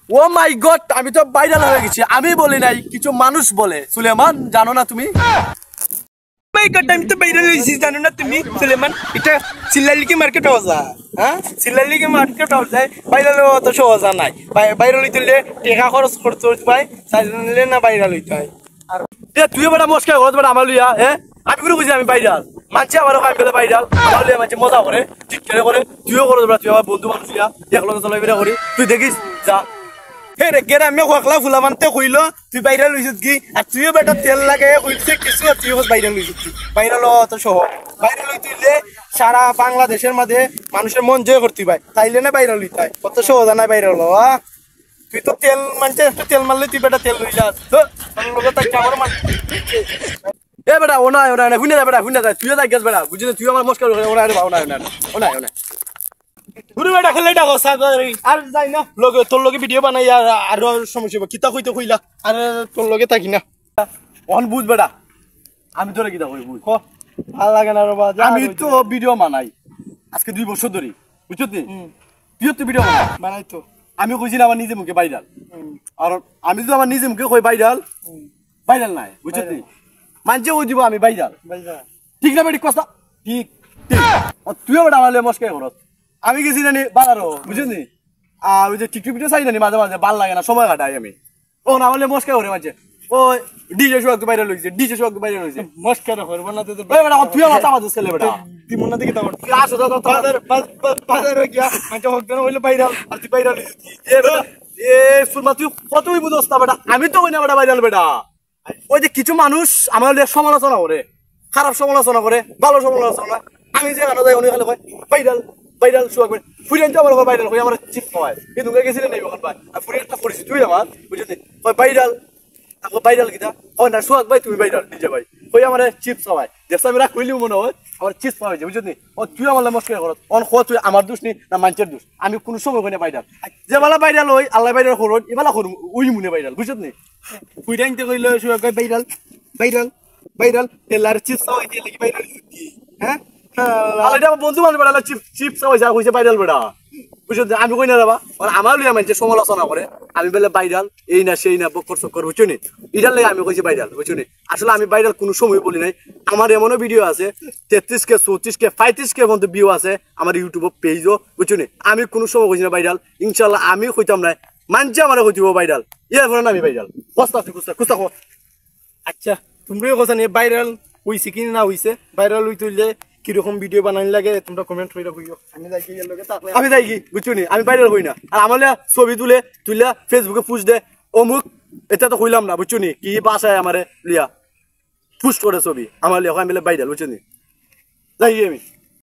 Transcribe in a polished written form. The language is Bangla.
ও মাই গড, আমি তো ভাইরাল হয়ে গেছি। আমি বলি নাই, কিছু মানুষ বলে। সুলেমান জানো না তুমি? মাই গড, আমি তো ভাইরাল হইছি জানো না তুমি? সুলেমান, এটা সিল্লালিকে মার্কেট হওয়া যায়। হ্যাঁ, সিল্লালিকে মার্কেট হওয়া যায়। ভাইরাল হওয়া তো সহজ নাই। ভাইরাল হইতে টাকা খরচ করতে হয়, চাইলে না ভাইরাল হইতে হয়। আর তুই বেটা মস্কা ঘর বেটা আমার লিয়া, আমি করে বুঝি আমি ভাইরাল। মানছি আমারও খাই পেলে ভাইরাল, আমার লিয়া মানছি মজা করে, ঠিক করে তুইও করে বেটা। তুই আমার বন্ধু মানুষ লিয়া, একলগে চলাই বেটা করি। তুই দেখিস যা। হে রে গেরা আমি খোকলা ফুলা মানতে কইল তুই ভাইরাল হইছিস কি? আর তুইও বেটা তেল লাগে কইছে কিছু, আর তুইও ভাইরাল হইছিস কি? ভাইরাল হওয়া তো সহজ। ভাইরাল হইতে সারা বাংলাদেশের মাঝে মানুষের মন জয় করতে ভাই, তাইলে না ভাইরাল হইতে হয়। কত সহজ না ভাইরাল হওয়া। তুই তো তেল মানছে, একটু তেল মারলে তুই বেটা তেল হয়ে যাস। আমার মান এ বেটা ও নাই শুনে যা বেটা, শুনে যা। তুইও যাই গেছ বেটা, বুঝলি? তুই আমার মস্কা ওনাই রে বা, ওনাই ওনাই ওনাই পুরো বেটা খেলে ডাকো আর যাই না লগে তোর লগে ভিডিও বানাই। আর সমস্যা কিতা কইতে কইলা আর তোর লগে থাকি না। অন বুঝ বেটা, আমি তোরে কিতা কই বুঝ। ভালো লাগে না বাবা। আমি তো ভিডিও বানাই আজকে 2 বছর ধরে, বুঝছিস নি? তুইও তো ভিডিও বানাই তো। আমি কইছি না আমার নিজে মুখে ভাইরাল। আর আমি যদি আমার নিজে মুখে কই ভাইরাল, ভাইরাল নাই, বুঝছিস নি? মানছে ওই দিব আমি ভাইরাল। ঠিক না বেটি কথা? ঠিক ঠিক। তুইও বেটা আমার মস্কাই করত। আমি গেছি জানি বাজারও, বুঝছিস নি? আর ওই যে টিকটক ভিডিও চাই জানি মাঝে মাঝে, ভাল লাগে না, সময় কাটাই আমি। ও না আমার মস্কাই করে মানছে। ওই ডিজে শো ভাইরাল হইছে, ডিজে শো ভাইরাল হইছে। মস্কার করব না তো। ওই বেটা তুই আমার তামাজ ছেলে বেটা। তুই মনে থেকে তাও আসো দাদা বাজার হয়ে গিয়া মানে হকদান হইলো ভাইরাল, আর তুই ভাইরাল এ বেটা, এ ফুলমা তুই কতই বুঝছ না বেটা। আমি তো কই না বেটা ভাইরাল বেটা। ওই যে কিছু মানুষ আমার সমালোচনা করে, খারাপ সমালোচনা করে, ভালো সমালোচনা। আমি যে গানা যাই উনি খালি কয় ভাইরাল ভাইরাল শো একবার ফুরিয়ান তো আমার ভাইরাল কই আমার চিপ হয়। কিন্তু গেছিলেন নাই ওখান ভাই। আর ফুরিয়ানটা পরিচিত তুই আমার, বুঝছিস? কয় ভাইরাল, তারপর ভাইরাল কিটা হয় না সোহাগ ভাই তুমি ভাইরাল নিজে ভাই। ওই আমার চিপস হয়, দেখছো আমি রাখ কইলি মনে হয় আমার চিপস পাওয়া হয়েছে, বুঝছিস? ও তুই আমার মস্কার করত। অন খোয়া তুই আমার দোষ নি না মানুষের দোষ? আমি কোনো সময় কই না ভাইরাল। যে বেলা ভাইরাল হই আল্লাহ ভাইরাল করুন, এবেলা করুন ওই মনে ভাইরাল, বুঝছিস নি? ফুইরাইতে কইলো সুয়োগ ভাইরাল ভাইরাল ভাইরাল তেলার চিপস হয় কি লাগি ভাইরাল কি? হ্যাঁ আল্লাহ এটা আমার বন্ধু বান্ধব বেটা চিপস হয়েছে আর কইছে ভাইরাল বেটা, বুঝছিস? আমি কই না যাবা আমার লিয়া মানুষের সমালোচনা করে আমি বলে ভাইরাল এই না সেই না বকর চক্কর, বুঝছো নি? এটার লাগে আমি কইছি ভাইরাল, বুঝছো নি? আসলে আমি ভাইরাল কোনো সময় বলি নাই। আমার এমনও ভিডিও আছে 33K 34K 35K পর্যন্ত ভিউ আছে আমার ইউটিউব পেজও, বুঝছো নি? আমি কোনো সময় কইছি না ভাইরাল। ইনশাল্লাহ আমি কইতাম না, মানছে আমার কইতিব ভাইরাল। ইয়ার পরে আমি ভাইরাল কস্তা কুস্তা কো। আচ্ছা তোমরাও কথা নিয়ে ভাইরাল হইছে কি না হইছে, ভাইরাল হইতে হইলে কিরকম ভিডিও বানাই লাগে তোমরা কমেন্ট করে কইও। আমি যাই কি এর লগে তাকলে আমি যাই কি, বুঝছো নি? আমি ভাইরাল হই না। আর আমার ছবি তুলে ফেসবুকে পোস্ট দে অমুক, এটা তো কইলাম না, বুঝছো নি? কি বাসায় আমারে লিয়া পোস্ট করে ছবি আমার লিয়া আমি ভাইরাল, বুঝছো নি? যাই আমি।